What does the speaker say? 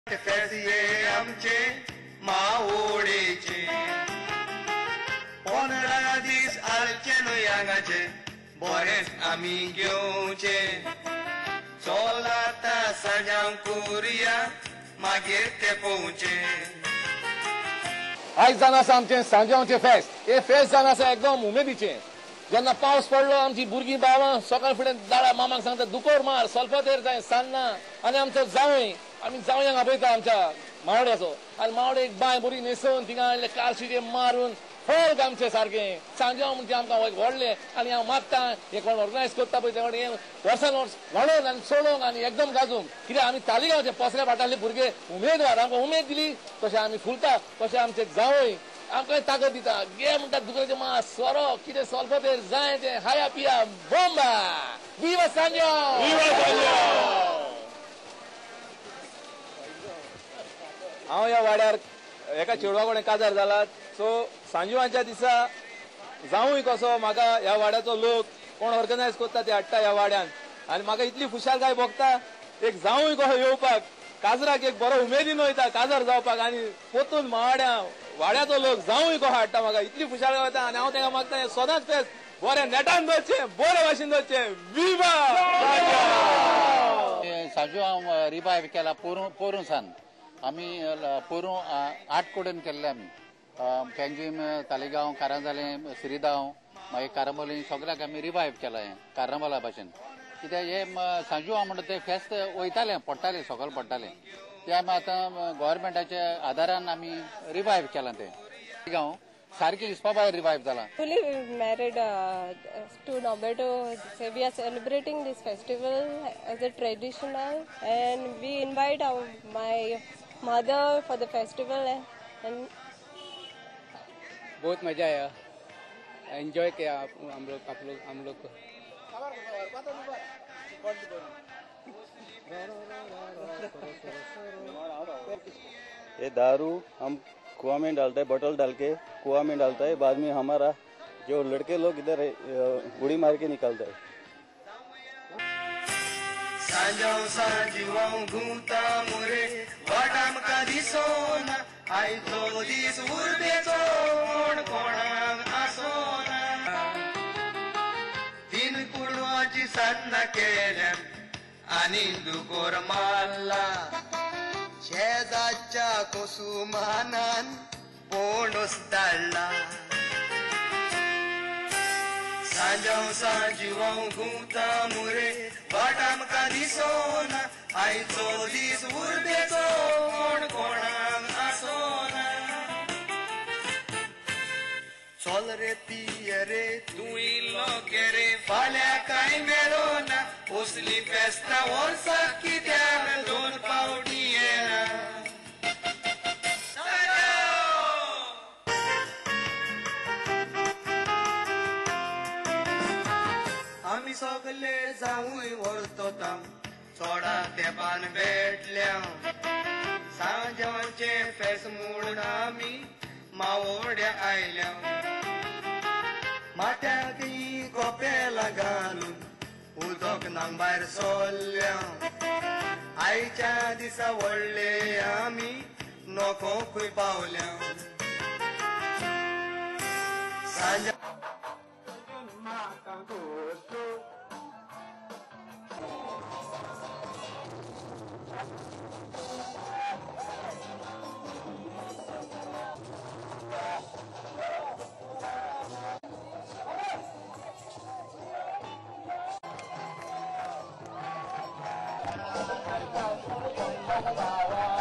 फेसिये आमचे मावोडेचे 15 दीस आलचे न्हय हांगाचे बरेच आमी घेवचे चल आतां सांजांव करुया मागीर ते पोवचे आयज जावन आसा आमचें सांजांवचें फेस्त हे फेस्त जावन आसा एकदम उमेदीचें जेन्ना पावस पडलो आमची भुरगीं बावळां सकाळ फुडें दाळा मामाक सांगता दुकोर मार सोलपतेर जाय सान्नां आनी आमचो जावय आमी जावयांक आपयता आमच्या मावड्याचो आनी मावडे एक बांय बरी न्हेसोवन थिंगा कारशिके मारून फळ आमचें सारकें सांजांव म्हणजे आमकां व्हडलें आनी हांव मागता हे कोण ऑर्गनायज करता पळय ते हे वर्सान वर्स व्हडोवन आनी सोडोवंक आनी एकदम गाजूंक कित्याक आमी तालिगांवचे पसऱ्या फाटांतले भुरगे उमेदवार आमकां उमेद दिली तशें आमी फुलता तशें आमचें जावय आमकां ताकद दिता गे म्हणटा दुकराचें मास सोरो कितें सोलपतेर जाय तें खाया पिया बोंबा विवा सांजांव हांव ह्या वाड्यार एका चेडवा कडेन काजार जाला सो सांजवांच्या दिसा जावूय कसो म्हाका ह्या वाड्याचो लोक कोण ऑर्गनायज करता ते हाडटा ह्या वाड्यान आनी म्हाका इतली खुशालकाय भोगता एक जावूय कसो येवपाक काजराक एक बरो उमेदीन वयता काजार जावपाक आनी पोतून वाड्याचो लोक जावूय कसो हाडटा म्हाका इतली खुशालकाय वता आनी हांव ताका मागता हें सदांच फेस्त बरें नेटान दवरचें बरे भाशेन दवरचें विवा सांजू हांव रिवायव केला पोरूं सान आमी पोरूं 8 कडेन केल्ले आमी पेंजीम तालिगांव कारांजालें सिरिदांव मागीर कारांबोली सगळ्याक आमी रिवायव केला हें कार्नावाला भाशेन कित्याक हे सांजू हांव म्हणटा तें फेस्त वयतालें पडटालें सकयल पडटालें तें आमी आतां गोव्हर्मेंटाच्या आदारान आमी रिवायव केलां तें तालिगांव सारकी दिसपा भायर रिवायव जाला Fully married to Norberto. So we are celebrating this festival as a traditional, and we invite my mother for the festival, and बहुत मजा आया एंजॉय किया हम लोग को ये दारू हम कुआं में डालते हैं बोतल डाल के कुआं में डालता है बाद में हमारा जो लड़के लोग इधर बुड़ी मार के निकालता है सांजांव सांजिवांव घुमता मोरे वाटाम का दिसोना आयचो दीस उर्बेचो कोण कोणाक आसोना तीन कुडवाची सान्नां केल्यान आनी दुकोर मारला शेजाच्या कुसुमानान पोणूस धाडला सांजांव सांजिवांव घुमता मोरे वाटाम का दिसोना आयचो दीस उर्बेचो कोण कोणाक आसोना चल रे पिये रे तूं इल्लो रे फाल्यां कांय मेळोना असली फेस्तां वर्साक कित्याक 2 पावटी येना आमी सगळे जावूय व्हरतोता चोडा तेंपान भेटल्या सांजांवचे फेस म्हणून आमी मावोड्या आयल्या माथ्याक कोपेला घालून उदक नांग भायर सोल्ल्या आयच्या दिसा व्हडले आमी नोखोकूय पावल्या सांजांव Bye.